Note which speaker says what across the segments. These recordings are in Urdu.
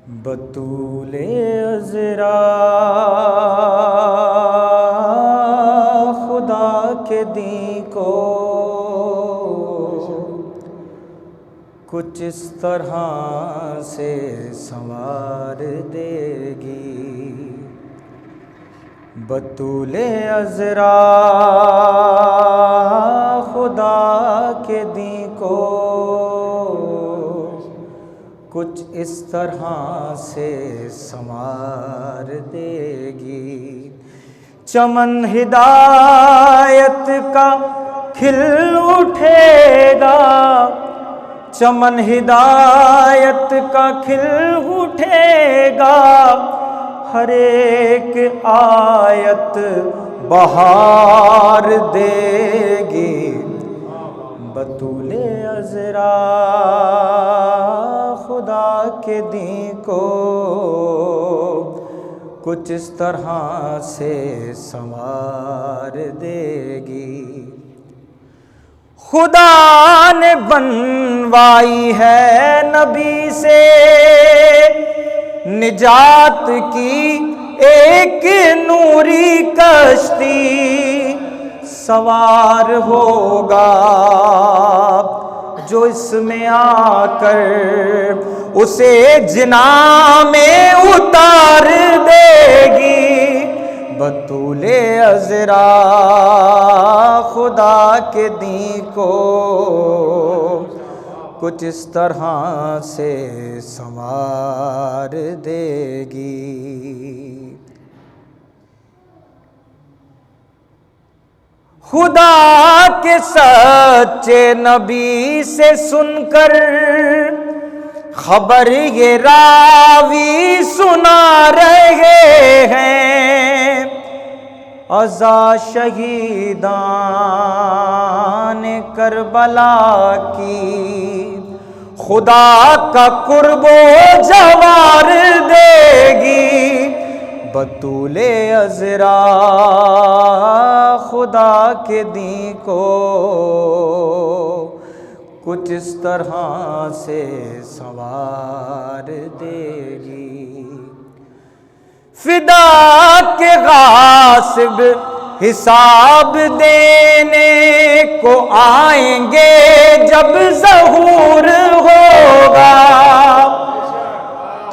Speaker 1: بطول عذرا خدا کے دین کو کچھ اس طرح سے سنوار دے گی۔ بطول عذرا خدا کے دین کو کچھ اس طرح سے سنوار دے گی۔ چمن ہدایت کا کھل اٹھے گا، چمن ہدایت کا کھل اٹھے گا، ہر ایک آیت بہار دے گی۔ بطول عذرا خدا کے دین کو کچھ اس طرح سے سنوار دے گی۔ خدا نے بنوائی ہے نبی سے نجات کی ایک نوری کشتی، سوار ہوگا جو اس میں آ کر اسے جناح میں اتار دے گی۔ بطول عذرا خدا کے دین کو کچھ اس طرح سے سنوار دے گی۔ خدا کے سچے نبی سے سن کر خبر یہ راوی سنا رہے ہیں، عزا شہیدان کربلا کی خدا کا قرب و جوار دے گی۔ بطول عذرا خدا کے دین کو کچھ اس طرح سے سنوار دے گی۔ فدا کے غاصب حساب دینے کو آئیں گے جب ظہور ہوگا،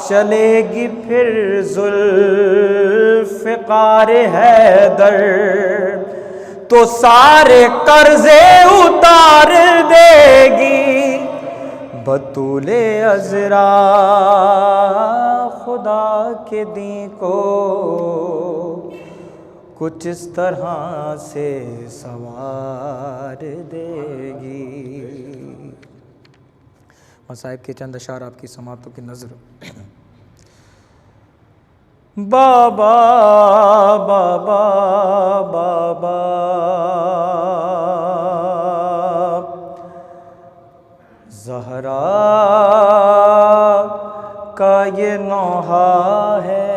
Speaker 1: چلے گی پھر ذوالفقار حیدر تو سارے قرضے اتار دے گی۔ بطول عذرا خدا کے دین کو کچھ اس طرح سے سنوار دے گی۔ مصائب کے چند اشعار آپ کی سماعتوں کی نظر۔ بابا بابا بابا زہرا کا یہ نوحہ ہے،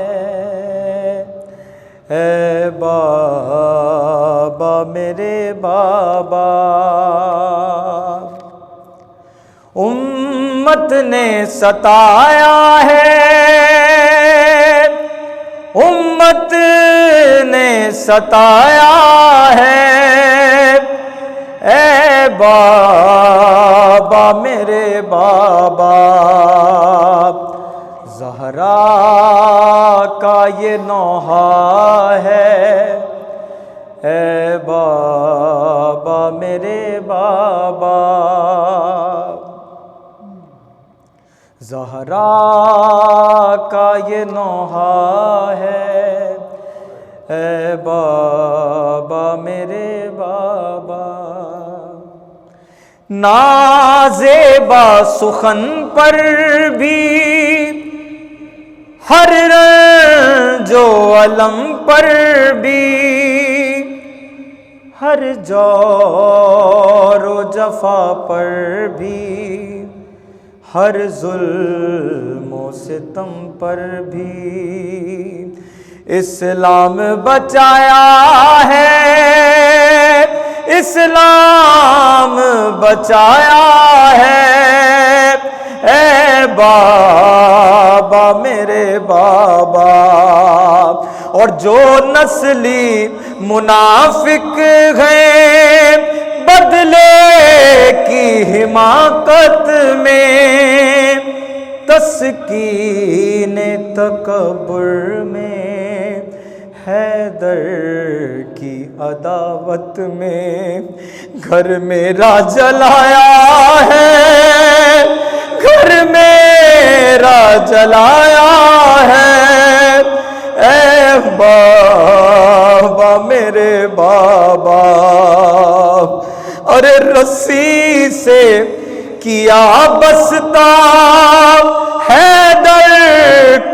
Speaker 1: اے بابا میرے بابا، امت نے ستایا ہے، امت نے ستایا ہے، اے بابا میرے بابا، زہرا کا یہ نوحہ ہے، اے بابا میرے بابا، زہرا کا یہ نوحہ ہے، اے بابا میرے بابا۔ نازیبا سخن پر بھی، ہر رنج و الم پر بھی، ہر جور و جفا پر بھی، ہر ظلم و ستم پر بھی اسلام بچایا ہے، اسلام بچایا ہے، اے بابا میرے بابا، اور جو نسلی منافق ہیں بدلے کی حماقت میں، تسکین تکبر میں، حیدر کی عداوت میں، گھر میرا جلایا ہے، گھر میرا جلایا ہے، اے بابا میرے بابا، ارے رسی سے کیا بستا حیدر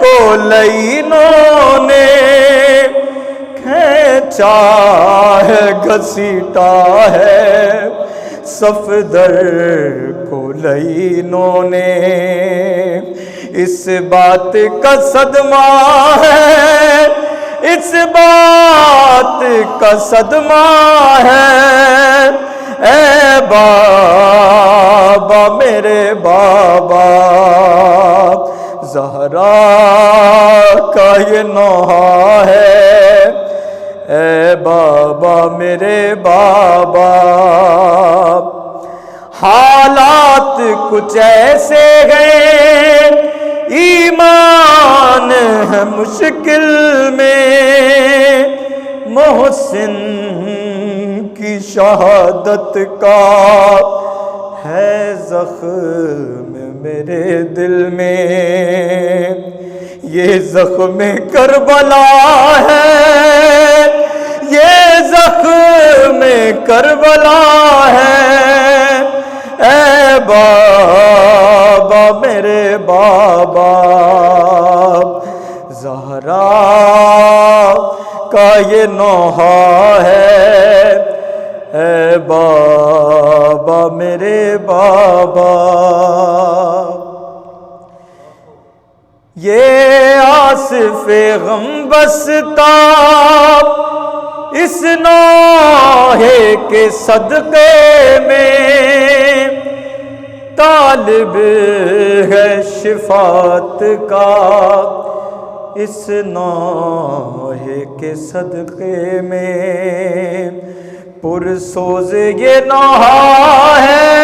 Speaker 1: کو لعینوں نے، کھینچا ہے گھسیٹا ہے صفدر کو لعینوں نے، اس بات کا صدمہ ہے، اس بات کا صدمہ ہے، اے بابا میرے بابا، زہرا کا یہ نوحہ ہے، اے بابا میرے بابا، حالات کچھ ایسے ہیں، ایمان ہے مشکل میں، محسن کی شہادت کا ہے زخم میرے دل میں، یہ زخم کربلا ہے، یہ زخم کربلا ہے، اے بابا میرے بابا، زہرا کا یہ نوحہ ہے، اے بابا میرے بابا، یہ آصف غم بستا اس نوحے کے صدقے میں، طالب ہے شفاعت کا اس نوحے کے صدقے میں، پرسوز یہ نوحہ ہے،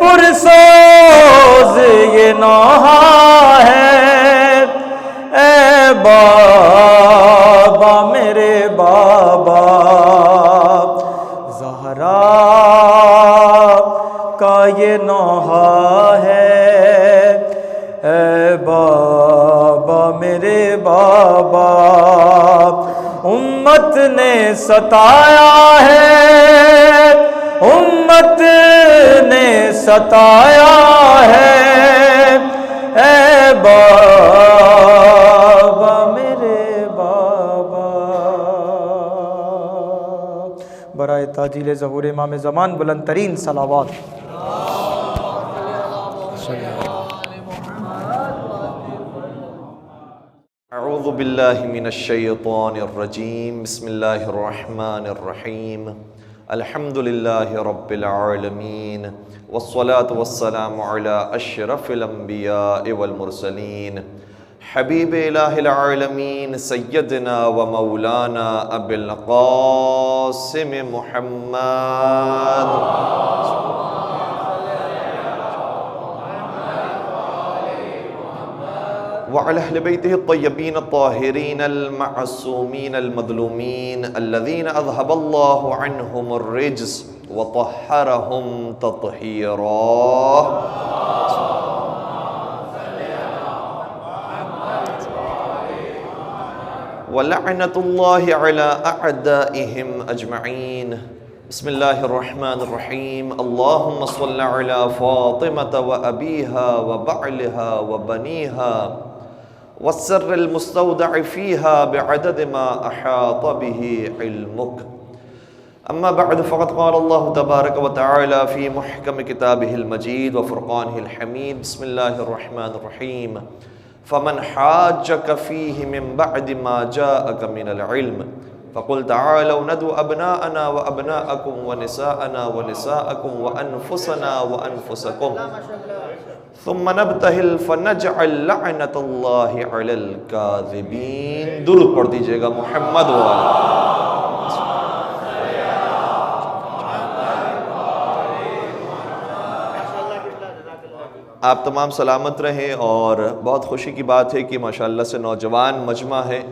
Speaker 1: پرسوز یہ نوحہ ہے، اے بابا میرے بابا، زہرا کا یہ نوحہ ہے، اے بابا میرے بابا، امت نے ستایا ہے، امت نے ستایا ہے، اے بابا میرے بابا، برائے تاجیل ظہور امام زمان بلند ترین صلوات۔
Speaker 2: اعوذ باللہ من الشیطان الرجیم، بسم اللہ الرحمن الرحیم، الحمد للہ رب العالمین، والصلاة والسلام علی اشرف الانبیاء والمرسلین، حبیب الہ العالمین سیدنا و مولانا ابی القاسم محمد وعلى أهل بيته الطيبين الطاهرين المعصومين المظلومين الذين أذهب الله عنهم الرجس وطهرهم تطهيرا. ولعنة الله على أعدائهم أجمعين. بسم الله الرحمن الرحيم. اللهم صل على فاطمة وأبيها وبعلها وبنيها والسر المستودع فيها بعدد ما أحاط به علمك. أما بعد فقد قال الله تبارك وتعالى في محكم كتابه المجيد وفرقانه الحميد. بسم الله الرحمن الرحيم. فمن حاجك فيه من بعد ما جاءك من العلم فقل تعالوا ندعو ابناءنا وابناءكم ونساءنا ونساءكم وانفسنا وانفسكم ثم نبتهل فنجعل لعنة اللہ علی الکاذبین. درود پڑھ دیجئے گا محمد آپ تمام سلامت رہیں. اور بہت خوشی کی بات ہے کہ ماشاءاللہ سے نوجوان مجمع ہے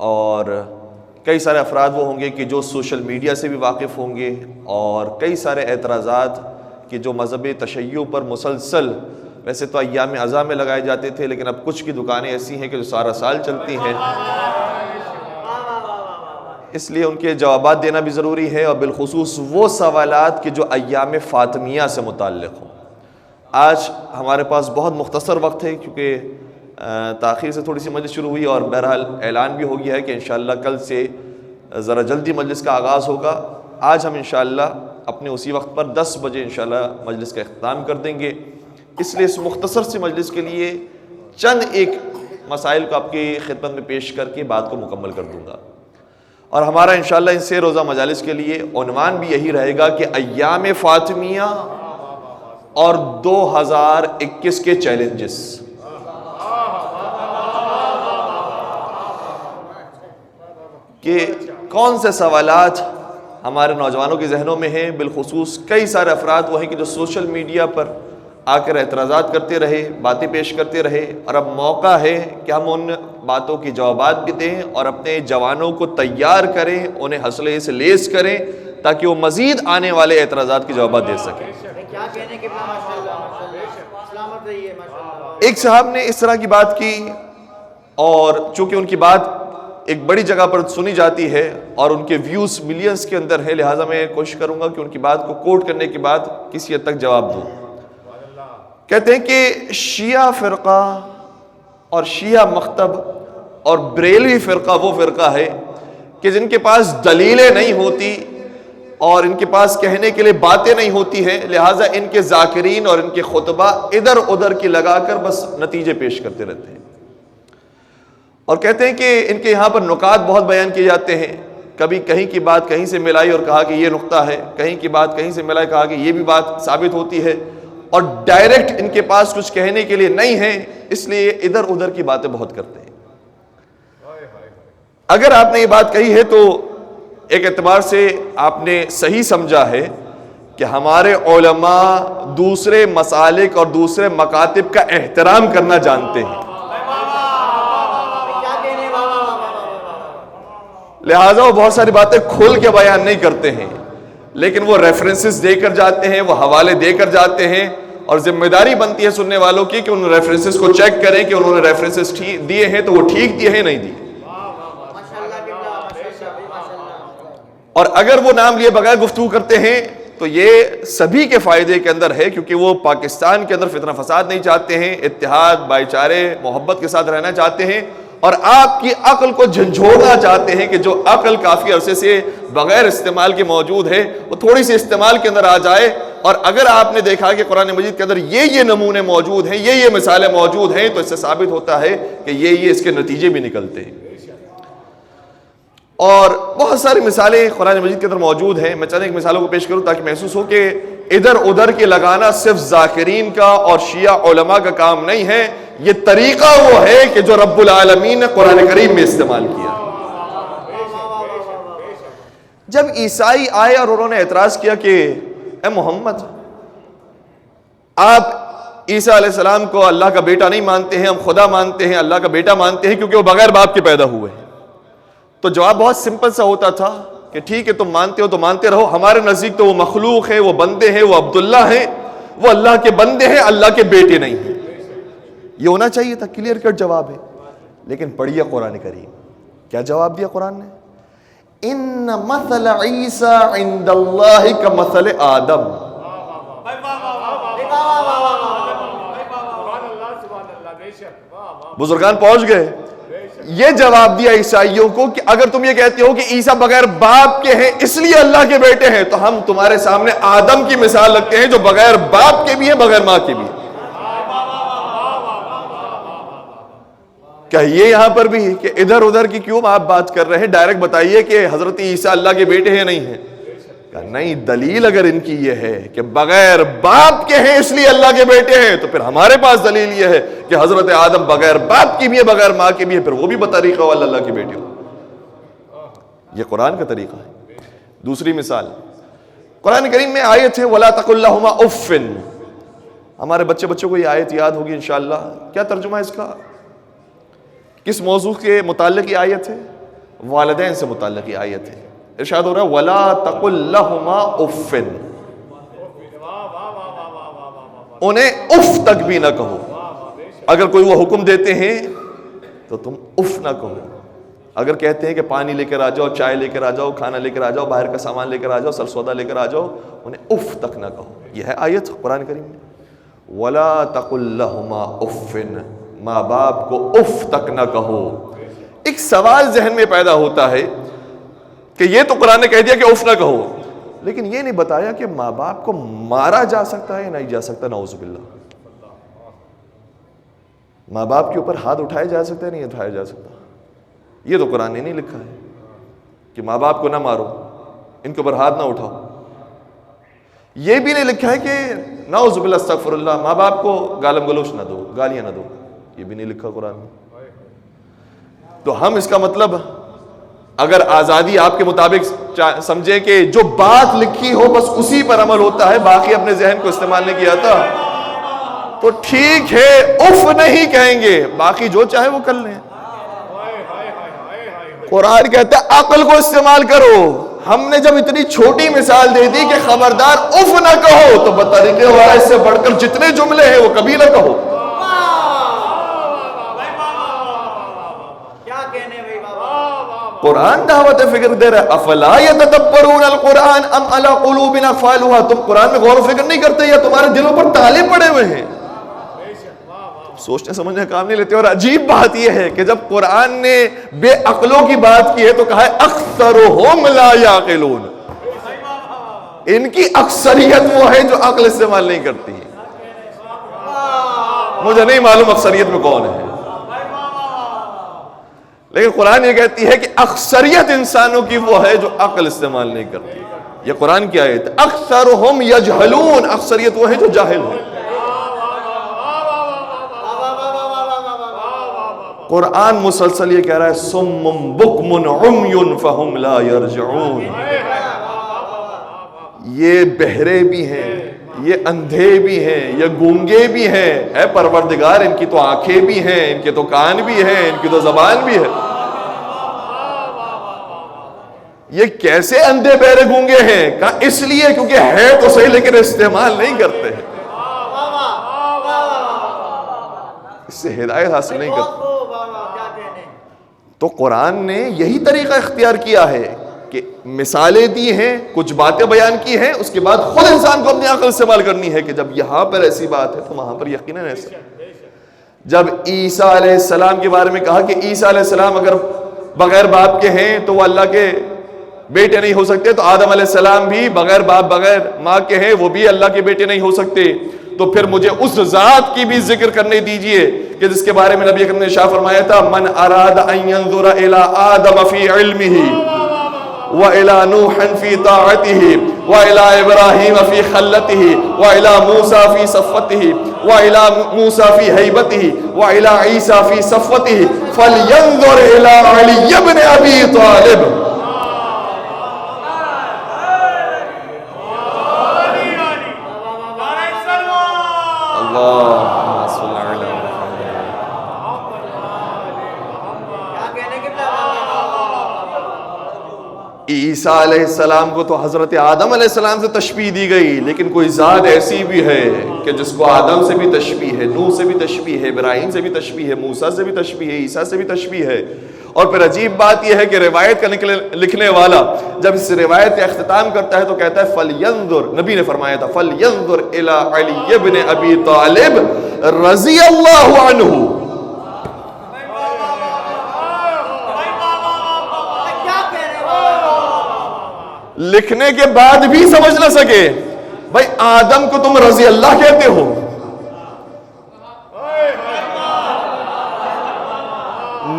Speaker 2: اور کئی سارے افراد وہ ہوں گے کہ جو سوشل میڈیا سے بھی واقف ہوں گے, اور کئی سارے اعتراضات کہ جو مذہب تشیع پر مسلسل ویسے تو ایام عزا میں لگائے جاتے تھے, لیکن اب کچھ کی دکانیں ایسی ہیں کہ جو سارا سال چلتی ہیں, اس لیے ان کے جوابات دینا بھی ضروری ہے, اور بالخصوص وہ سوالات کہ جو ایام فاطمیہ سے متعلق ہوں. آج ہمارے پاس بہت مختصر وقت ہے کیونکہ تاخیر سے تھوڑی سی مجلس شروع ہوئی, اور بہرحال اعلان بھی ہو گیا ہے کہ انشاءاللہ کل سے ذرا جلدی مجلس کا آغاز ہوگا. آج ہم انشاءاللہ اپنے اسی وقت پر 10 بجے انشاءاللہ مجلس کا اختتام کر دیں گے. اس لیے اس مختصر سی مجلس کے لیے چند ایک مسائل کو آپ کی خدمت میں پیش کر کے بات کو مکمل کر دوں گا. اور ہمارا انشاءاللہ ان سے روزہ مجالس کے لیے عنوان بھی یہی رہے گا کہ ایام فاطمیہ اور 2021 کے چیلنجز. کہ کون سے سوالات ہمارے نوجوانوں کے ذہنوں میں ہیں. بالخصوص کئی سارے افراد وہ ہیں کہ جو سوشل میڈیا پر آ کر اعتراضات کرتے رہے, باتیں پیش کرتے رہے, اور اب موقع ہے کہ ہم ان باتوں کی جوابات بھی دیں اور اپنے جوانوں کو تیار کریں, انہیں حوصلے سے لیس کریں تاکہ وہ مزید آنے والے اعتراضات کے جوابات دے سکیں. ایک صاحب نے اس طرح کی بات کی, اور چونکہ ان کی بات ایک بڑی جگہ پر سنی جاتی ہے اور ان کے ویوز ملینز کے اندر ہے, لہٰذا میں کوشش کروں گا کہ ان کی بات کو کوٹ کرنے کے بعد کسی حد تک جواب دوں. کہتے ہیں کہ شیعہ فرقہ اور شیعہ مکتب اور بریلوی فرقہ وہ فرقہ ہے کہ جن کے پاس دلیلیں نہیں ہوتی اور ان کے پاس کہنے کے لیے باتیں نہیں ہوتی ہیں, لہٰذا ان کے ذاکرین اور ان کے خطبہ ادھر ادھر کی لگا کر بس نتیجے پیش کرتے رہتے ہیں. اور کہتے ہیں کہ ان کے یہاں پر نکات بہت بیان کیے جاتے ہیں, کبھی کہیں کی بات کہیں سے ملائی اور کہا کہ یہ نقطہ ہے, کہیں کی بات کہیں سے ملائی کہا کہ یہ بھی بات ثابت ہوتی ہے, اور ڈائریکٹ ان کے پاس کچھ کہنے کے لیے نہیں ہے, اس لیے ادھر ادھر کی باتیں بہت کرتے ہیں. اگر آپ نے یہ بات کہی ہے تو ایک اعتبار سے آپ نے صحیح سمجھا ہے کہ ہمارے علماء دوسرے مسالک اور دوسرے مکاتب کا احترام کرنا جانتے ہیں, لہٰذا وہ بہت ساری باتیں کھول کے بیان نہیں کرتے ہیں, لیکن وہ ریفرنسز دے کر جاتے ہیں, وہ حوالے دے کر جاتے ہیں, اور ذمہ داری بنتی ہے سننے والوں کی کہ ان ریفرنسز کو چیک کریں کہ انہوں نے ریفرنسز دیے ہیں تو وہ ٹھیک دیے ہیں نہیں دیے. اور اگر وہ نام لیے بغیر گفتگو کرتے ہیں تو یہ سبھی کے فائدے کے اندر ہے, کیونکہ وہ پاکستان کے اندر فتنہ فساد نہیں چاہتے ہیں, اتحاد بھائی چارے محبت کے ساتھ رہنا چاہتے ہیں, اور آپ کی عقل کو جھنجھوڑنا چاہتے ہیں کہ جو عقل کافی عرصے سے بغیر استعمال کے موجود ہے وہ تھوڑی سی استعمال کے اندر آ جائے. اور اگر آپ نے دیکھا کہ قرآن مجید کے اندر یہ نمونے موجود ہیں, یہ مثالیں موجود ہیں, تو اس سے ثابت ہوتا ہے کہ یہ اس کے نتیجے بھی نکلتے ہیں. اور بہت ساری مثالیں قرآن مجید کے اندر موجود ہیں. میں چند ایک مثالوں کو پیش کروں تاکہ محسوس ہو کہ ادھر ادھر کے لگانا صرف ذاکرین کا اور شیعہ علماء کا کام نہیں ہے, یہ طریقہ وہ ہے کہ جو رب العالمین نے قرآن کریم میں استعمال کیا. جب عیسائی آئے اور انہوں نے اعتراض کیا کہ اے محمد, آپ عیسیٰ علیہ السلام کو اللہ کا بیٹا نہیں مانتے ہیں, ہم خدا مانتے ہیں, اللہ کا بیٹا مانتے ہیں کیونکہ وہ بغیر باپ کے پیدا ہوئے ہیں. تو جواب بہت سمپل سا ہوتا تھا کہ ٹھیک ہے, تم مانتے ہو تو مانتے رہو, ہمارے نزدیک تو وہ مخلوق ہے, وہ بندے ہیں, وہ عبداللہ ہیں, وہ اللہ کے بندے ہیں, اللہ کے بیٹے نہیں ہیں. یہ ہونا چاہیے تھا, کلیئر کٹ جواب ہے. لیکن پڑھیے قرآن کریم, کیا جواب دیا قرآن نے؟ ان مثل عیسیٰ عند اللہ کمثل آدم. بزرگان پہنچ گئے. یہ جواب دیا عیسائیوں کو کہ اگر تم یہ کہتے ہو کہ عیسیٰ بغیر باپ کے ہیں اس لیے اللہ کے بیٹے ہیں, تو ہم تمہارے سامنے آدم کی مثال رکھتے ہیں جو بغیر باپ کے بھی ہیں, بغیر ماں کے بھی ہیں. کیا یہ یہاں پر بھی کہ ادھر ادھر کی کیوں آپ بات کر رہے ہیں؟ ڈائریکٹ بتائیے کہ حضرت عیسیٰ اللہ کے بیٹے ہیں نہیں ہیں؟ نہیں، دلیل اگر ان کی یہ ہے کہ بغیر باپ کے ہیں اس لیے اللہ کے بیٹے ہیں، تو پھر ہمارے پاس دلیل یہ ہے کہ حضرت آدم بغیر باپ کی بھی ہے، بغیر ماں کے بھی ہے، پھر وہ بھی بطریقہ والا اللہ کے بیٹے ہو۔ یہ قرآن کا طریقہ ہے۔ دوسری مثال، قرآن کریم میں آیت ہے وَلَا تَقُلْ لَهُمَا أُفٍّ۔ ہمارے بچوں کو یہ آیت یاد ہوگی انشاءاللہ۔ کیا ترجمہ ہے اس کا؟ کس موضوع کے متعلق یہ آیت ہے؟ والدین سے متعلق یہ آیت ہے۔ ارشاد ہو رہا ہے وَلَا تَقُلْ لَهُمَا أُفٍّ، انہیں اف تک بھی نہ کہو۔ اگر کوئی وہ حکم دیتے ہیں تو تم اف نہ کہو۔ اگر کہتے ہیں کہ پانی لے کر آ جاؤ، چائے لے کر آ جاؤ، کھانا لے کر آ جاؤ، باہر کا سامان لے کر آ جاؤ، سر سودا لے کر آ جاؤ، انہیں اف تک نہ کہو۔ یہ ہے آیت قرآن کریم میں، وَلَا تَقُلْ لَهُمَا أُفٍّ، ماں باپ کو اف تک نہ کہو۔ ایک سوال ذہن میں پیدا ہوتا ہے کہ یہ تو قرآن نے کہہ دیا کہ اف نہ کہو، لیکن یہ نہیں بتایا کہ ماں باپ کو مارا جا سکتا ہے یا نہیں جا سکتا۔ نعوذ باللہ، ماں باپ کے اوپر ہاتھ اٹھایا جا سکتا ہے نہیں اٹھایا جا سکتا؟ یہ تو قرآن نے نہیں لکھا ہے کہ ماں باپ کو نہ مارو، ان کے اوپر ہاتھ نہ اٹھاؤ۔ یہ بھی نہیں لکھا ہے کہ نعوذ باللہ استغفر اللہ، ماں باپ کو گالم گلوچ نہ دو، گالیاں نہ دو، یہ بھی نہیں لکھا قرآن میں۔ تو ہم اس کا مطلب اگر آزادی آپ کے مطابق سمجھیں کہ جو بات لکھی ہو بس اسی پر عمل ہوتا ہے، باقی اپنے ذہن کو استعمال نہیں کیا تھا، تو ٹھیک ہے اف نہیں کہیں گے، باقی جو چاہے وہ کر لیں۔ قرآن کہتا ہے عقل کو استعمال کرو۔ ہم نے جب اتنی چھوٹی مثال دے دی کہ خبردار اف نہ کہو، تو بطریقے والا اس سے بڑھ کر جتنے جملے ہیں وہ کبھی نہ کہو۔ قرآن دعوت فکر دے رہا ہے، افلا یتدبرون القرآن ام علی قلوب اقفالها، تم قرآن میں غور و فکر نہیں کرتے یا تمہارے دلوں پر تالے پڑے ہوئے ہیں؟ سوچنے سمجھنے کام نہیں لیتے۔ اور عجیب بات یہ ہے کہ جب قرآن نے بے عقلوں کی بات کی ہے تو کہا ہے اکثرهم لا یعقلون، ان کی اکثریت وہ ہے جو عقل استعمال نہیں کرتی۔ مجھے نہیں معلوم اکثریت میں کون ہے، لیکن قرآن یہ کہتی ہے کہ اکثریت انسانوں کی وہ ہے جو عقل استعمال نہیں کرتی۔ یہ قرآن کی آیت ہے، اکثرهم یجہلون، اکثریت وہ ہے جو جاہل ہے۔ قرآن مسلسل یہ کہہ رہا ہے صم بکم عمی فہم لا یرجعون، یہ بہرے بھی ہیں، یہ اندھے بھی ہیں، یہ گونگے بھی ہیں، اے پروردگار ان کی تو آنکھیں بھی ہیں، ان کے تو کان بھی ہیں، ان کی تو زبان بھی ہے۔ یہ کیسے اندھے بہرے گونگے ہیں؟ کہا اس لیے کیونکہ ہے تو صحیح لیکن استعمال نہیں کرتے ہیں، اس سے ہدایت حاصل نہیں کرتے۔ تو قرآن نے یہی طریقہ اختیار کیا ہے کہ مثالیں دی ہیں، کچھ باتیں بیان کی ہیں، اس کے بعد خود انسان کو اپنی عقل استعمال کرنی ہے کہ جب یہاں پر ایسی بات ہے تو وہاں پر یقیناً ایسا۔ جب عیسیٰ علیہ السلام کے بارے میں کہا کہ عیسیٰ علیہ السلام اگر بغیر باپ کے ہیں تو وہ اللہ کے بیٹے نہیں ہو سکتے، تو آدم علیہ السلام بھی بغیر باپ بغیر ماں کے ہیں، وہ بھی اللہ کے بیٹے نہیں ہو سکتے۔ تو پھر مجھے اس ذات کی بھی ذکر کرنے دیجئے کہ جس کے بارے میں نبی اکرم نے ارشاد فرمایا تھا من اراد ان ينظر الى آدم في علمه وإلى نوح في طاعته وإلى إبراهيم في خلته وإلى موسى في صفته وإلى موسى في هيبته وإلى عيسى في صفته فلينظر إلى علي بن أبي طالب۔ عیسیٰ علیہ السلام کو تو حضرت آدم علیہ السلام سے تشبیہ دی گئی، لیکن کوئی ذات ایسی بھی ہے کہ جس کو آدم سے بھی تشبیہ ہے، نوح سے بھی تشبیہ ہے، ابراہیم سے بھی تشبیہ ہے، موسیٰ سے بھی تشبیہ ہے، عیسیٰ سے بھی تشبیہ ہے۔ اور پھر عجیب بات یہ ہے کہ روایت کا لکھنے والا جب اس روایت کا اختتام کرتا ہے تو کہتا ہے فَلْيَنْظُرْ، نبی نے فرمایا تھا فَلْيَنْظُرْ إِلَىٰ عَلِيِّ بْنِ أَبِي طَالِبٍ رضی اللہ عنہ۔ لکھنے کے بعد بھی سمجھ نہ سکے، بھائی آدم کو تم رضی اللہ کہتے ہو،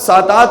Speaker 2: 7-8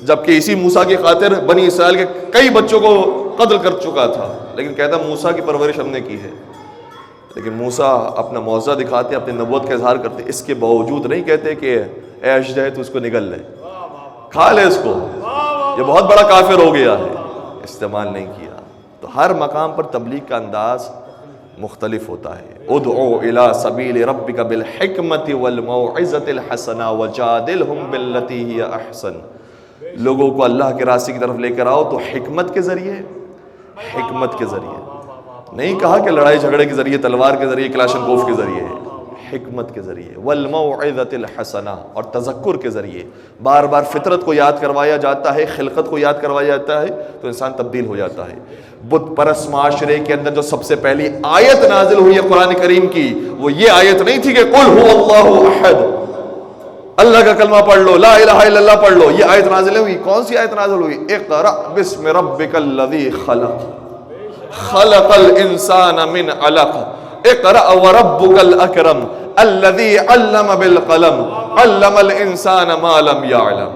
Speaker 2: جبکہ اسی موسیٰ کی خاطر بنی اسرائیل کے کئی بچوں کو قتل کر چکا تھا، لیکن کہتا موسیٰ کی پرورش ہم نے کی ہے۔ لیکن موسیٰ اپنا معجزہ دکھاتے، اپنی نبوت کا اظہار کرتے، اس کے باوجود نہیں کہتے کہ اے اشجع تو اس کو نگل لے، کھا لے اس کو، یہ بہت بڑا کافر ہو گیا ہے، استعمال نہیں کیا۔ تو ہر مقام پر تبلیغ کا انداز مختلف ہوتا ہے۔ ادعو الی سبیل ربک بالحکمت والموعظۃ الحسنہ وجادلہم باللتی ہی احسن، لوگوں کو اللہ کے راستے کی طرف لے کر آؤ تو حکمت کے ذریعے، حکمت کے ذریعے، نہیں کہا کہ لڑائی جھگڑے کے ذریعے، تلوار کے ذریعے، کلاشنکوف کے ذریعے، حکمت کے ذریعے، والموعظۃ الحسنہ، اور تذکر کے ذریعے، بار بار فطرت کو یاد کروایا جاتا ہے، خلقت کو یاد کروایا جاتا ہے تو انسان تبدیل ہو جاتا ہے۔ بت پرست معاشرے کے اندر جو سب سے پہلی آیت نازل ہوئی ہے قرآن کریم کی، وہ یہ آیت نہیں تھی کہ قل هو اللہ احد، اللہ کا کلمہ پڑھ لو، لا الہ الا اللہ پڑھ لو، یہ آیت نازل ہوئی۔ کون سی آیت نازل ہوئی؟ اقرأ باسم ربک الذی خلق، خلق الانسان من علق، اقرأ وربک الاکرم الذی علم بالقلم علم الانسان ما لم یعلم۔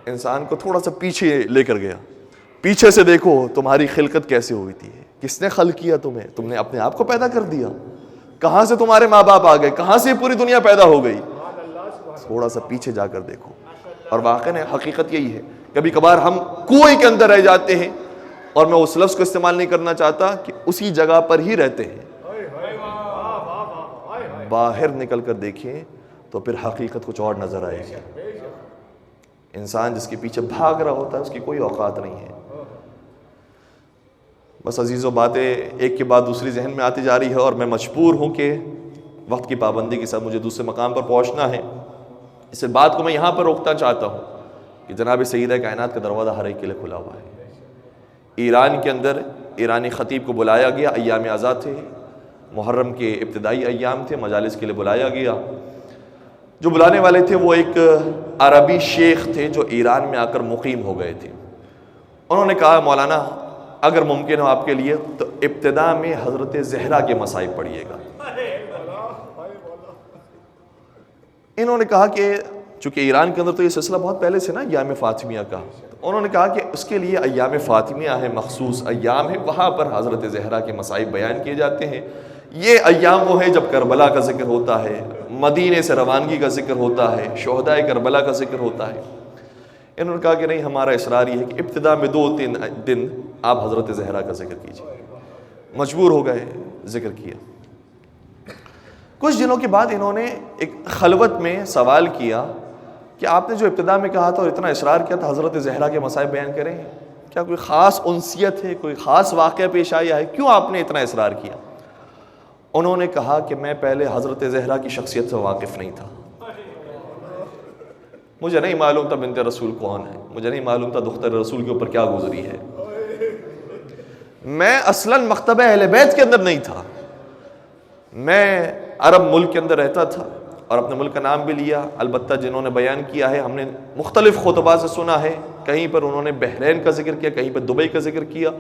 Speaker 2: انسان کو تھوڑا سا پیچھے لے کر گیا، پیچھے سے دیکھو تمہاری خلقت کیسے ہوئی تھی، کس نے خلق کیا تمہیں، تم نے اپنے آپ کو پیدا کر دیا، کہاں سے تمہارے ماں باپ آ گئے، کہاں سے پوری دنیا پیدا ہو گئی، تھوڑا سا پیچھے جا کر دیکھو۔ اور واقعی حقیقت یہی ہے، کبھی کبھار ہم کنویں کے اندر رہ جاتے ہیں، اور میں اس لفظ کو استعمال نہیں کرنا چاہتا کہ اسی جگہ پر ہی رہتے ہیں، باہر نکل کر دیکھیں تو پھر حقیقت کچھ اور نظر آئے گی۔ انسان جس کے پیچھے بھاگ رہا ہوتا ہے اس کی کوئی اوقات نہیں ہے۔ بس عزیزو، باتیں ایک کے بعد دوسری ذہن میں آتی جا رہی ہے، اور میں مجبور ہوں کہ وقت کی پابندی کے ساتھ مجھے دوسرے مقام پر پہنچنا ہے۔ اس بات کو میں یہاں پر روکنا چاہتا ہوں کہ جناب سیدہ کائنات کا دروازہ ہر ایک کے لیے کھلا ہوا ہے۔ ایران کے اندر ایرانی خطیب کو بلایا گیا، ایام آزاد تھے، محرم کے ابتدائی ایام تھے، مجالس کے لیے بلایا گیا۔ جو بلانے والے تھے وہ ایک عربی شیخ تھے جو ایران میں آ کر مقیم ہو گئے تھے۔ انہوں نے کہا مولانا اگر ممکن ہو آپ کے لیے تو ابتدا میں حضرت زہرا کے مصائب پڑھیے گا۔ انہوں نے کہا کہ چونکہ ایران کے اندر تو یہ سلسلہ بہت پہلے سے نا ایام فاطمیہ کا، انہوں نے کہا کہ اس کے لیے ایام فاطمیہ ہے، مخصوص ایام ہے، وہاں پر حضرت زہرا کے مصائب بیان کیے جاتے ہیں۔ یہ ایام وہ ہیں جب کربلا کا ذکر ہوتا ہے، مدینے سے روانگی کا ذکر ہوتا ہے، شہدائے کربلا کا ذکر ہوتا ہے۔ انہوں نے کہا کہ نہیں، ہمارا اصرار یہ ہے کہ ابتدا میں 2-3 دن آپ حضرت زہرا کا ذکر کیجیے۔ مجبور ہو گئے، ذکر کیا۔ کچھ دنوں کے بعد انہوں نے ایک خلوت میں سوال کیا کہ آپ نے جو ابتدا میں کہا تھا اور اتنا اصرار کیا تھا حضرت زہرا کے مصائب بیان کریں، کیا کوئی خاص انسیت ہے، کوئی خاص واقعہ پیش آیا ہے، کیوں آپ نے اتنا اصرار کیا؟ انہوں نے کہا کہ میں پہلے حضرت زہرا کی شخصیت سے واقف نہیں تھا، مجھے نہیں معلوم تھا بنت رسول کون ہے، مجھے نہیں معلوم تھا دختر رسول کے اوپر کیا گزری ہے، میں اصلاً مکتبہ اہل بیت کے اندر نہیں تھا، میں عرب ملک کے اندر رہتا تھا اور اپنے ملک کا نام بھی لیا۔ البتہ جنہوں نے بیان کیا ہے ہم نے مختلف خطبات سے سنا ہے، کہیں پر انہوں نے بحرین کا ذکر کیا، کہیں پر دبئی کا ذکر کیا،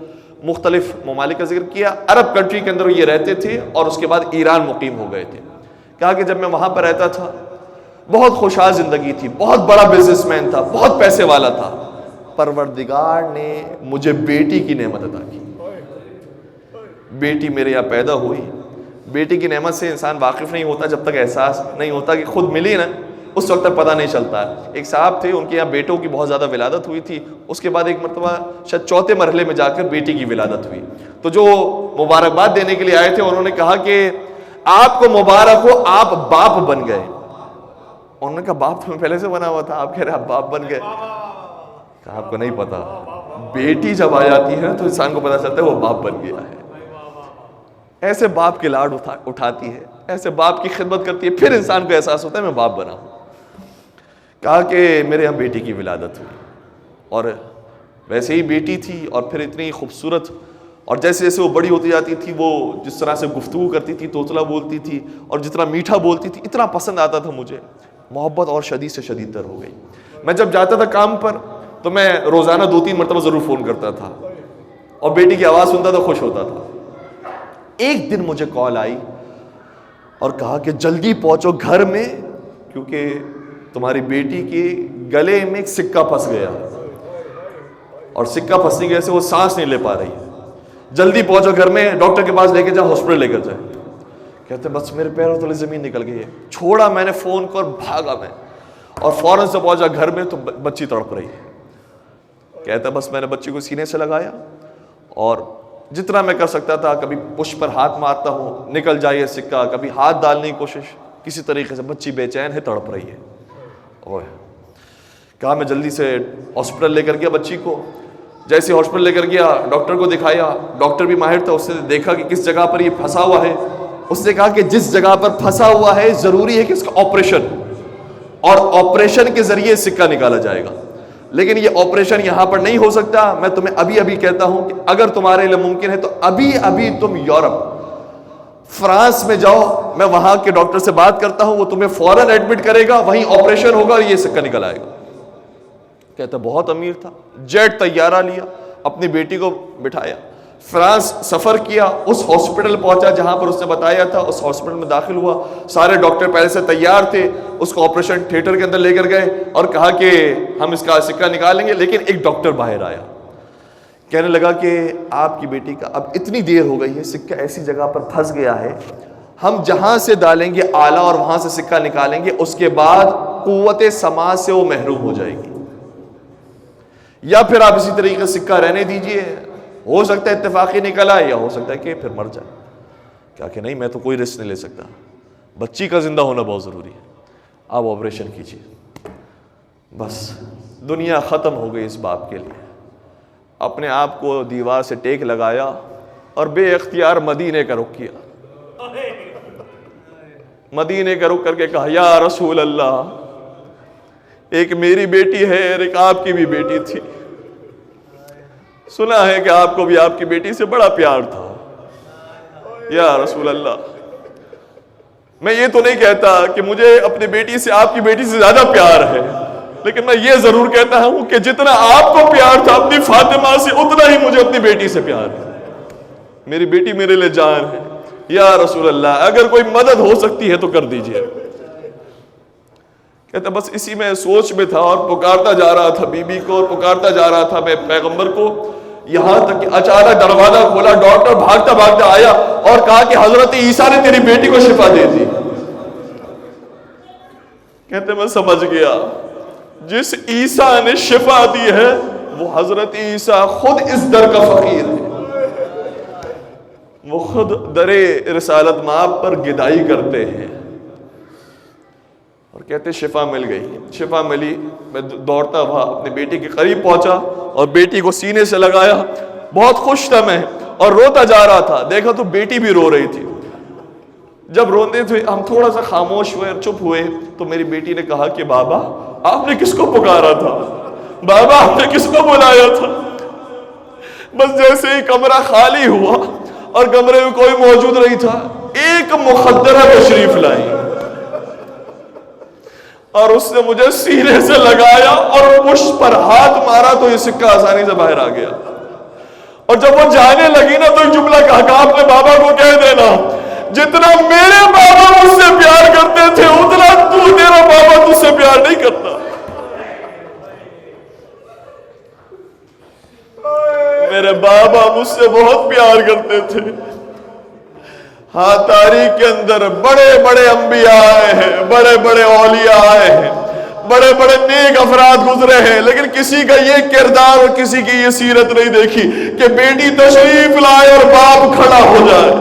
Speaker 2: مختلف ممالک کا ذکر کیا، عرب کنٹری کے اندر یہ رہتے تھے اور اس کے بعد ایران مقیم ہو گئے تھے۔ کہا کہ جب میں وہاں پر رہتا تھا بہت خوشحال زندگی تھی، بہت بڑا بزنس مین تھا، بہت پیسے والا تھا، پروردگار نے مجھے بیٹی کی نعمت عطا کی، بیٹی میرے یہاں پیدا ہوئی۔ بیٹی کی نعمت سے انسان واقف نہیں ہوتا جب تک احساس نہیں ہوتا کہ خود ملی نا، اس وقت تک پتہ نہیں چلتا۔ ایک صاحب تھے، ان کے یہاں بیٹوں کی بہت زیادہ ولادت ہوئی تھی، اس کے بعد ایک مرتبہ شاید 4تھے مرحلے میں جا کر بیٹی کی ولادت ہوئی، تو جو مبارکباد دینے کے لیے آئے تھے انہوں نے کہا کہ آپ کو مبارک ہو، آپ باپ بن گئے۔ انہوں نے کہا باپ تو میں پہلے سے بنا ہوا تھا، آپ کہہ رہے آپ باپ بن گئے؟ کہا آپ کو نہیں پتا، بیٹی جب آ جاتی ہے تو انسان کو پتا چلتا ہے وہ باپ بن گیا ہے۔ ایسے باپ کے لاڈ اٹھاتی ہے، ایسے باپ کی خدمت کرتی ہے، پھر انسان کو احساس ہوتا ہے میں باپ بنا ہوں۔ کہا کہ میرے یہاں بیٹی کی ولادت ہوئی، اور ویسے ہی بیٹی تھی اور پھر اتنی خوبصورت، اور جیسے جیسے وہ بڑی ہوتی جاتی تھی وہ جس طرح سے گفتگو کرتی تھی، توتلا بولتی تھی اور جتنا میٹھا بولتی تھی اتنا پسند آتا تھا مجھے، محبت اور شدید سے شدید تر ہو گئی۔ میں جب جاتا تھا کام پر تو میں روزانہ 2-3 مرتبہ ضرور فون کرتا تھا اور بیٹی کی آواز سنتا تھا، خوش ہوتا تھا۔ ایک دن مجھے کال آئی اور کہا کہ جلدی پہنچو گھر میں کیونکہ تمہاری بیٹی کی گلے میں ایک سکہ پھنس گیا اور سکہ پھنسنے کی وجہ سے وہ سانس نہیں لے پا رہی ہے. جلدی پہنچو گھر میں, ڈاکٹر کے پاس لے کے جاؤ, ہاسپٹل لے کر جائے. کہتے بس میرے پیروں تلے زمین نکل گئی ہے. چھوڑا میں نے فون کو اور بھاگا میں, اور فوراً سے پہنچا گھر میں تو بچی تڑپ رہی ہے. کہتا بس میں نے بچی کو سینے سے لگایا اور جتنا میں کر سکتا تھا, کبھی پش پر ہاتھ مارتا ہوں نکل جائے سکہ, کبھی ہاتھ ڈالنے کی کوشش, کسی طریقے سے بچی بے چین ہے, تڑپ رہی ہے. اوہ کہا میں جلدی سے ہاسپٹل لے کر گیا بچی کو. جیسے ہاسپٹل لے کر گیا, ڈاکٹر کو دکھایا, ڈاکٹر بھی ماہر تھا, اس نے دیکھا کہ کس جگہ پر یہ پھنسا ہوا ہے. اس نے کہا کہ جس جگہ پر پھنسا ہوا ہے ضروری ہے کہ اس کا آپریشن, اور آپریشن کے ذریعے سکہ نکالا جائے گا. لیکن یہ آپریشن یہاں پر نہیں ہو سکتا. میں تمہیں ابھی کہتا ہوں کہ اگر تمہارے لیے ممکن ہے تو ابھی تم یورپ فرانس میں جاؤ, میں وہاں کے ڈاکٹر سے بات کرتا ہوں, وہ تمہیں فوراً ایڈمٹ کرے گا, وہیں آپریشن ہوگا اور یہ سکہ نکل آئے گا. کہتا بہت امیر تھا, جیٹ طیارہ لیا, اپنی بیٹی کو بٹھایا, فرانس سفر کیا, اس ہاسپٹل پہنچا جہاں پر اس نے بتایا تھا, اس ہاسپٹل میں داخل ہوا. سارے ڈاکٹر پہلے سے تیار تھے, اس کو آپریشن تھیٹر کے اندر لے کر گئے اور کہا کہ ہم اس کا سکہ نکالیں گے. لیکن ایک ڈاکٹر باہر آیا, کہنے لگا کہ آپ کی بیٹی کا اب اتنی دیر ہو گئی ہے, سکہ ایسی جگہ پر پھنس گیا ہے, ہم جہاں سے ڈالیں گے آلہ اور وہاں سے سکہ نکالیں گے, اس کے بعد قوت سماع سے وہ محروم ہو جائے گی, یا پھر آپ اسی طریقے سے سکہ رہنے دیجئے, ہو سکتا ہے اتفاقی نکل آئے یا ہو سکتا ہے کہ پھر مر جائے. کہا کہ نہیں, میں تو کوئی رسک نہیں لے سکتا, بچی کا زندہ ہونا بہت ضروری ہے, آپ آپریشن کیجئے. بس دنیا ختم ہو گئی اس باپ کے لیے. اپنے آپ کو دیوار سے ٹیک لگایا اور بے اختیار مدینے کا رخ کیا. مدینے کا رخ کر کے کہا یا رسول اللہ, ایک میری بیٹی ہے اور ایک آپ کی بھی بیٹی تھی, سنا ہے کہ آپ کو بھی آپ کی بیٹی سے بڑا پیار تھا. یا رسول اللہ, میں یہ تو نہیں کہتا کہ مجھے اپنی بیٹی سے آپ کی بیٹی سے زیادہ پیار ہے, لیکن میں یہ ضرور کہتا ہوں کہ جتنا آپ کو پیار تھا اپنی فاطمہ سے, اتنا ہی مجھے اپنی بیٹی سے پیار ہے. میری بیٹی میرے لیے جان ہے. یا رسول اللہ, اگر کوئی مدد ہو سکتی ہے تو کر دیجئے. کہتا بس اسی میں سوچ میں تھا اور پکارتا جا رہا تھا بی بی کو, اور پکارتا جا رہا تھا میں پیغمبر کو, یہاں تک کہ اچانک دروازہ کھولا, ڈاکٹر بھاگتا بھاگتا آیا اور کہا کہ حضرت عیسیٰ نے تیری بیٹی کو شفا دے دی. کہتے میں سمجھ گیا, جس عیسیٰ نے شفا دی ہے وہ حضرت عیسیٰ خود اس در کا فقیر ہے, وہ خود در رسالت مآب پر گدائی کرتے ہیں. اور کہتے شفا مل گئی. شفا ملی, میں دوڑتا ہوا اپنی بیٹی کے قریب پہنچا اور بیٹی کو سینے سے لگایا. بہت خوش تھا میں اور روتا جا رہا تھا. دیکھا تو بیٹی بھی رو رہی تھی. جب روتے تھے ہم تھوڑا سا خاموش ہوئے اور چپ ہوئے تو میری بیٹی نے کہا کہ بابا آپ نے کس کو پکارا تھا, بابا آپ نے کس کو بلایا تھا. بس جیسے ہی کمرہ خالی ہوا اور کمرے میں کوئی موجود نہیں تھا, ایک مخدرہ تشریف لائی اور اس نے مجھے سینے سے لگایا اور پشت پر ہاتھ مارا تو یہ سکہ آسانی سے باہر آ گیا. اور جب وہ جانے لگی نا تو ایک جملہ کہا کہ آپ نے بابا کو کہہ دینا جتنا میرے بابا مجھ سے پیار کرتے تھے اتنا تیرا بابا تجھ سے پیار نہیں کرتا. میرے بابا مجھ سے بہت پیار کرتے تھے. ہاں تاریخ کے اندر بڑے بڑے انبیاء آئے ہیں, بڑے بڑے اولیاء آئے ہیں, بڑے بڑے نیک افراد گزرے ہیں, لیکن کسی کا یہ کردار اور کسی کی یہ سیرت نہیں دیکھی کہ بیٹی تشریف لائے اور باپ کھڑا ہو جائے.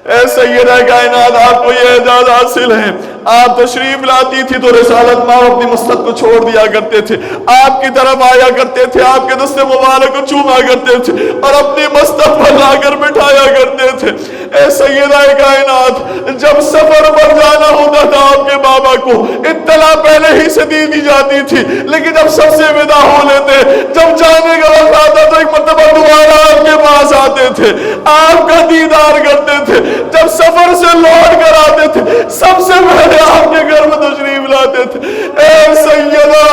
Speaker 2: اے سیدہ کائنات, آپ کو یہ اعزاز حاصل ہے. آپ تشریف لاتی تھی تو رسالت ماں اپنی مسجد کو چھوڑ دیا کرتے تھے, آپ کی طرف آیا کرتے تھے, آپ کے دست مبارک کو چوما کرتے تھے اور اپنی مسجد پر لا کر بٹھایا کرتے تھے. اے سیدہ کائنات, جب سفر پر جانا ہوتا تھا آپ کے بابا کو اطلاع پہلے ہی سے دی جاتی تھی, لیکن جب سب سے ودا ہو لیتے, جب جانے کا وقت آتا تو ایک مرتبہ دوبارہ آپ کے پاس آتے تھے, آپ کا دیدار کرتے تھے. جب سفر سے لوٹ کر آتے تھے سب سے پہلے آپ کے گھر میں تشریف لاتے تھے. اے سیدہ,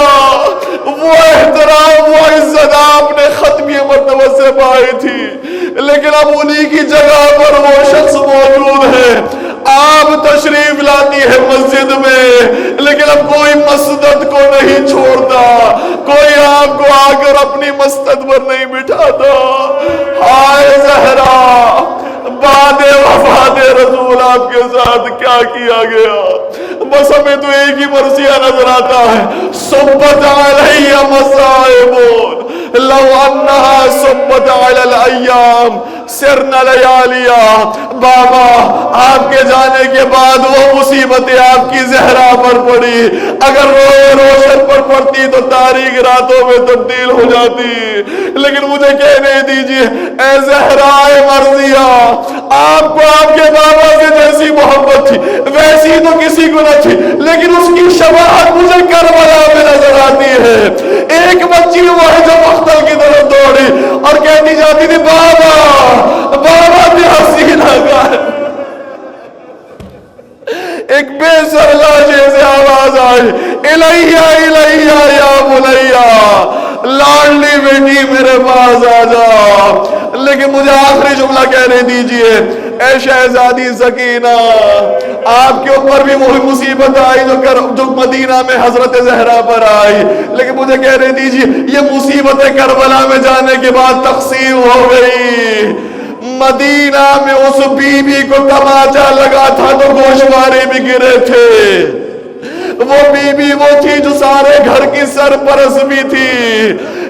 Speaker 2: وہ احترام وہ عزت آپ نے ختمی مرتبہ سے پائی تھی, لیکن اب انہی کی جگہ پر وہ شخص موجود ہے. آپ تشریف لاتی ہے مسجد میں، لیکن اب کوئی مسجد کو نہیں چھوڑتا، کوئی آپ کو آ کر اپنی مسجد پر نہیں بٹھاتا۔ ہائے زہرا، بعد وفات رسول آپ کے ساتھ کیا کیا گیا؟ بس ہمیں تو ایک ہی مرثیہ نظر آتا ہے، صبت علیہ مصائب لو انہا صبت علی الایام سرن لیالیا۔ بابا آپ کے جانے کے بعد وہ مصیبتیں آپ کی زہرا پر پڑی، اگر روشن پر پڑتی تو تاریک راتوں میں تبدیل ہو جاتی، لیکن مجھے کہنے دیجئے اے زہرائے مرضیہ، آپ کو آپ کے بابا سے جیسی محبت تھی ویسی تو کسی کو نہ تھی، لیکن اس کی شباہت مجھے کربلا میں نظر آتی ہے۔ ایک بچی وہ ہے جو مقتل کی طرف دوڑی اور کہتی جاتی تھی بابا بابا تیرا سینہ کہاں ہے؟ ایک بے سر لاشے سے آواز آئی الیہ الیہ یا بلیہ، لاڈلی بیٹی میرے پاس آ جا۔ لیکن مجھے آخری جملہ کہنے دیجئے، اے شہزادی سکینہ، آپ کے اوپر بھی وہی مصیبت آئی جو مدینہ میں حضرت زہرا پر آئی، لیکن مجھے کہنے دیجئے یہ مصیبت کربلا میں جانے کے بعد تقسیم ہو گئی۔ مدینہ میں اس بی بی کو تماچا لگا تھا تو گوشوارے بھی گرے تھے۔ وہ بی بی وہ تھی جو سارے گھر کی سرپرست بھی تھی،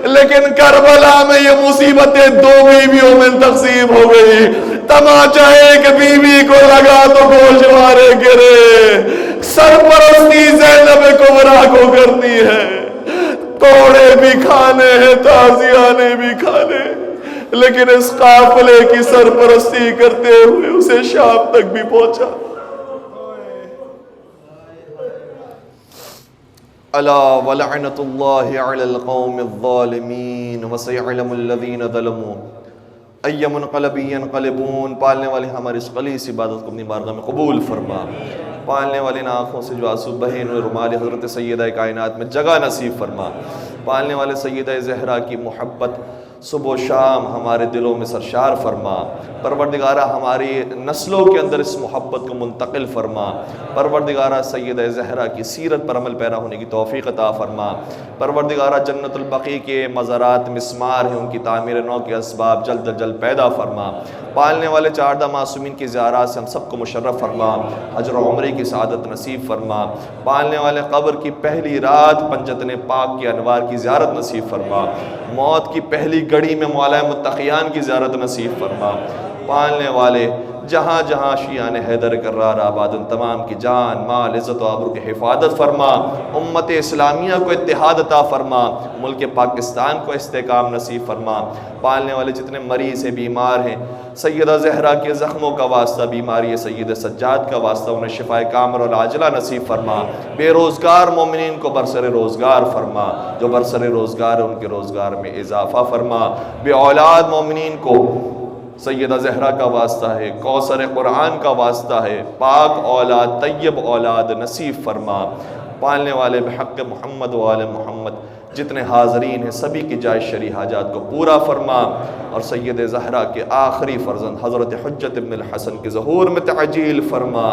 Speaker 2: لیکن کربلا میں یہ مصیبتیں دو بیویوں میں تقسیم ہو گئی۔ تماچا ایک بی بی کو لگا تو گوشوارے گرے۔ سرپرستی زینب کبریٰ کو کرنی ہے، کوڑے بھی کھانے ہیں تازیانے بھی کھانے، لیکن اس قافلے کی سرپرستی کرتے ہوئے اسے شام تک بھی پہنچا۔ الا ولعنت اللہ علی القوم الظالمین وسیعلم الذین ظلموا ای منقلب ینقلبون۔ پالنے والے ہماری اس خلیص عبادت کو اپنی بارگاہ میں قبول فرما، پالنے والے ان آنکھوں سے جو آنسو بہے نور رومال حضرت سیدہ کائنات میں جگہ نصیب فرما، پالنے والے سیدہ زہرا کی محبت صبح و شام ہمارے دلوں میں سرشار فرما۔ پروردگارہ ہماری نسلوں کے اندر اس محبت کو منتقل فرما۔ پروردگارہ سیدہ زہرا کی سیرت پر عمل پیرا ہونے کی توفیق عطا فرما۔ پروردگارہ جنت البقیع کے مزارات مسمار ہیں، ان کی تعمیر نو کے اسباب جلد از جلد پیدا فرما۔ پالنے والے چاردہ معصومین کی زیارات سے ہم سب کو مشرف فرما، اجر و عمرے کی سعادت نصیب فرما۔ پالنے والے قبر کی پہلی رات پنجتن پاک کے انوار کی زیارت نصیب فرما، موت کی پہلی گھڑی میں مولا متقیان کی زیارت نصیب فرما۔ پالنے والے جہاں جہاں شیعان حیدر کرار آباد ان تمام کی جان مال عزت و آبرو کی حفاظت فرما، امت اسلامیہ کو اتحاد عطا فرما، ملک پاکستان کو استحکام نصیب فرما۔ پالنے والے جتنے مریض ہیں بیمار ہیں، سیدہ زہرا کے زخموں کا واسطہ، بیماری سید سجاد کا واسطہ، انہیں شفاء کامل اور عاجلہ نصیب فرما۔ بے روزگار مومنین کو برسر روزگار فرما، جو برسر روزگار ہے ان کے روزگار میں اضافہ فرما۔ بے اولاد مومنین کو سیدہ زہرا کا واسطہ ہے، کوثر قرآن کا واسطہ ہے، پاک اولاد طیب اولاد نصیب فرما۔ پالنے والے بحق محمد و آل محمد جتنے حاضرین ہیں سبھی کی جائز شرعی حاجات کو پورا فرما، اور سید زہرا کے آخری فرزند حضرت حجت ابن الحسن کے ظہور میں تعجیل فرما،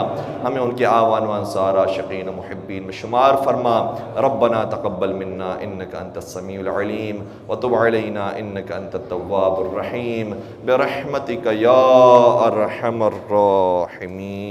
Speaker 2: ہمیں ان کے آوان و انصار عاشقین و محبین میں شمار فرما۔ ربنا تقبل منا انک انت السمیع العلیم وتب علینا انک انت التواب الرحیم برحمتک یا ارحم الراحمین۔